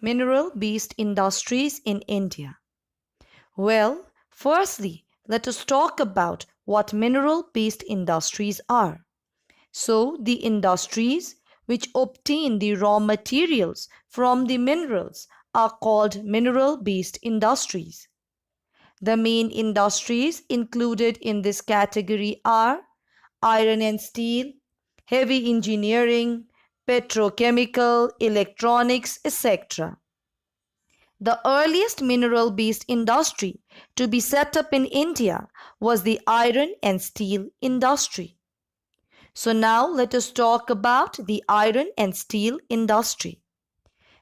Mineral-based industries in India. Well, firstly, let us talk about what mineral-based industries are. So, the industries which obtain the raw materials from the minerals are called mineral-based industries. The main industries included in this category are iron and steel, heavy engineering, petrochemical, electronics, etc. The earliest mineral-based industry to be set up in India was the iron and steel industry. So now let us talk about the iron and steel industry.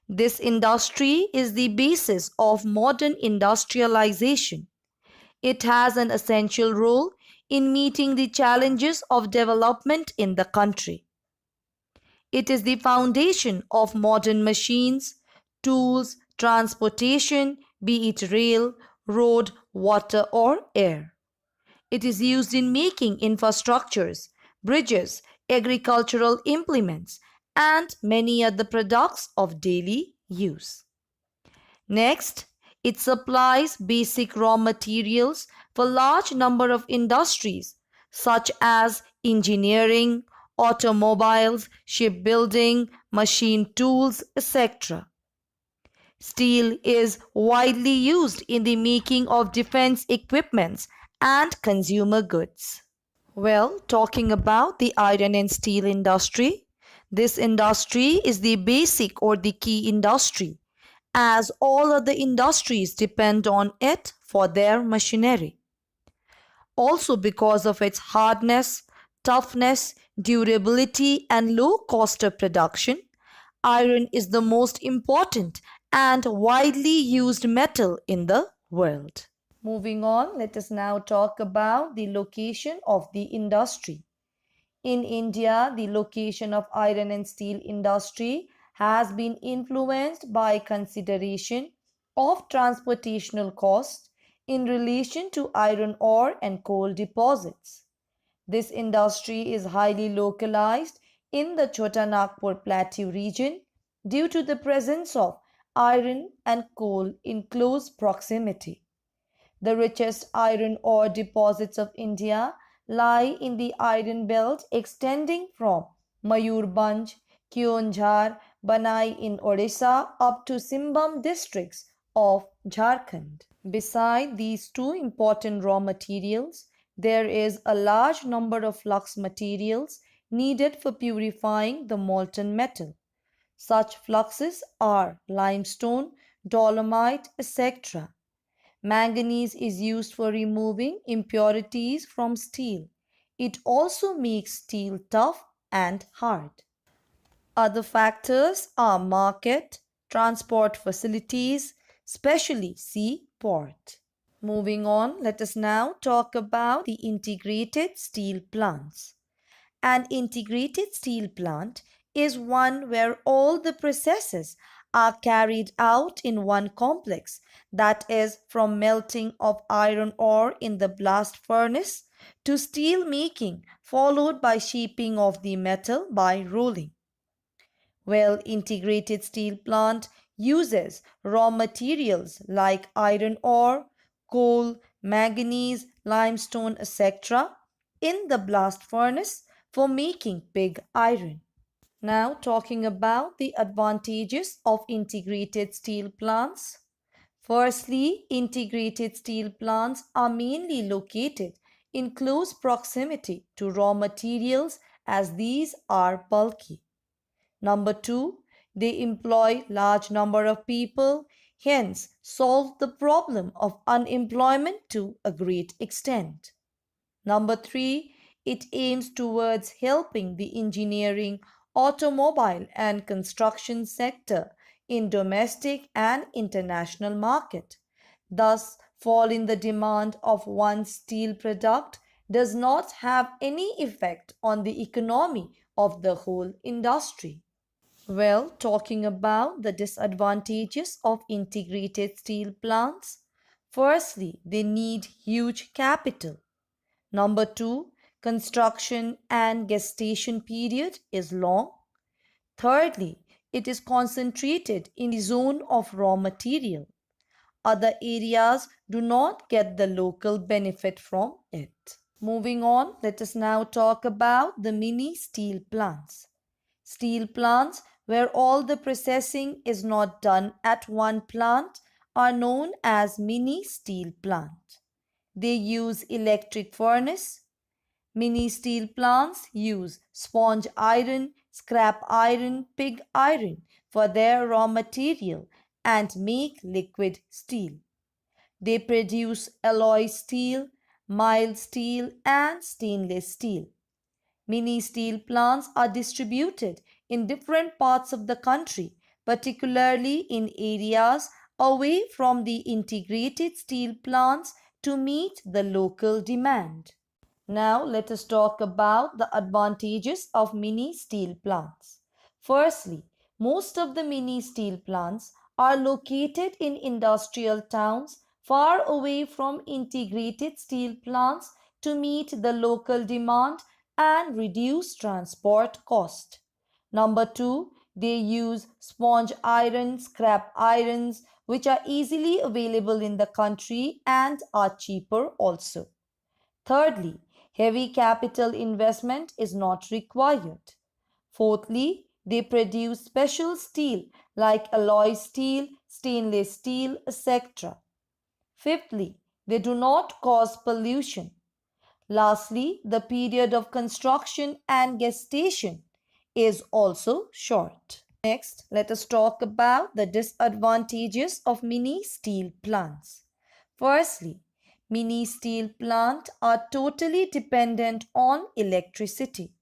This industry is the basis of modern industrialization. It has an essential role in meeting the challenges of development in the country. It is the foundation of modern machines, tools, transportation, be it rail, road, water, or air. It is used in making infrastructures, bridges, agricultural implements, and many other products of daily use. Next, it supplies basic raw materials for large number of industries such as engineering, automobiles, shipbuilding, machine tools, etc. Steel is widely used in the making of defense equipments and consumer goods. Well, talking about the iron and steel industry, this industry is the basic or the key industry, as all other industries depend on it for their machinery. Also, because of its hardness, toughness, durability, and low cost of production, iron is the most important and widely used metal in the world. Moving on, let us now talk about the location of the industry. In India, the location of iron and steel industry has been influenced by consideration of transportational costs in relation to iron ore and coal deposits. This industry is highly localized in the Chota Nagpur Plateau region due to the presence of iron and coal in close proximity. The richest iron ore deposits of India lie in the iron belt extending from Mayurbhanj, Keonjhar, Banai in Odisha up to Simbam districts of Jharkhand. Beside these two important raw materials, there is a large number of flux materials needed for purifying the molten metal. Such fluxes are limestone, dolomite, etc. Manganese is used for removing impurities from steel. It also makes steel tough and hard. Other factors are market, transport facilities, especially seaport. Moving on, let us now talk about the integrated steel plants. An integrated steel plant is one where all the processes are carried out in one complex, that is, from melting of iron ore in the blast furnace to steel making, followed by shaping of the metal by rolling. Well, integrated steel plant uses raw materials like iron ore, coal, manganese, limestone, etc. in the blast furnace for making pig iron. Now talking about the advantages of integrated steel plants. Firstly, integrated steel plants are mainly located in close proximity to raw materials as these are bulky. Number 2, they employ large number of people, hence solve the problem of unemployment to a great extent. Number 3, it aims towards helping the engineering, automobile and construction sector in domestic and international market. Thus, fall in the demand of one steel product does not have any effect on the economy of the whole industry. Well, talking about the disadvantages of integrated steel plants. Firstly, they need huge capital. Number 2, construction and gestation period is long. Thirdly, it is concentrated in the zone of raw material. Other areas do not get the local benefit from it. Moving on, let us now talk about the mini steel plants. Steel plants, where all the processing is not done at one plant, are known as mini steel plant. They use electric furnace. Mini steel plants use sponge iron, scrap iron, pig iron for their raw material and make liquid steel. They produce alloy steel, mild steel, and stainless steel. Mini steel plants are distributed in different parts of the country, particularly in areas away from the integrated steel plants to meet the local demand. Now let us talk about the advantages of mini steel plants. Firstly, most of the mini steel plants are located in industrial towns far away from integrated steel plants to meet the local demand and reduce transport cost. Number 2, they use sponge iron, scrap irons, which are easily available in the country and are cheaper also. Thirdly, heavy capital investment is not required. Fourthly, they produce special steel like alloy steel, stainless steel, etc. Fifthly, they do not cause pollution. Lastly, the period of construction and gestation is also short. Next, let us talk about the disadvantages of mini steel plants. Firstly, mini steel plants are totally dependent on electricity.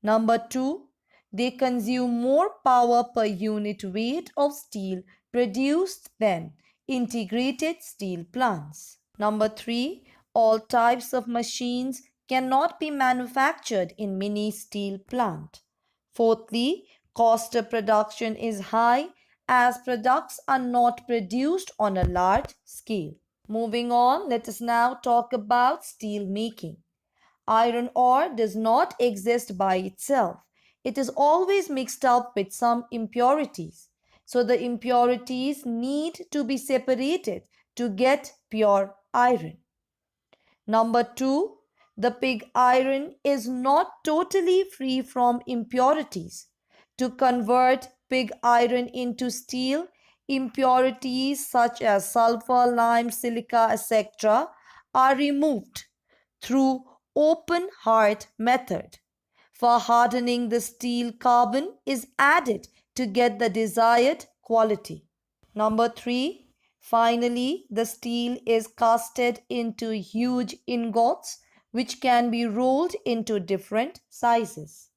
Number 2, they consume more power per unit weight of steel produced than integrated steel plants. Number 3, all types of machines cannot be manufactured in mini steel plant. Fourthly, cost of production is high as products are not produced on a large scale. Moving on, let us now talk about steel making. Iron ore does not exist by itself. It is always mixed up with some impurities. So the impurities need to be separated to get pure iron. Number 2, the pig iron is not totally free from impurities. To convert pig iron into steel, impurities such as sulfur, lime, silica, etc. are removed through open hearth method. For hardening the steel, carbon is added to get the desired quality. Number 3, finally, the steel is casted into huge ingots which can be rolled into different sizes.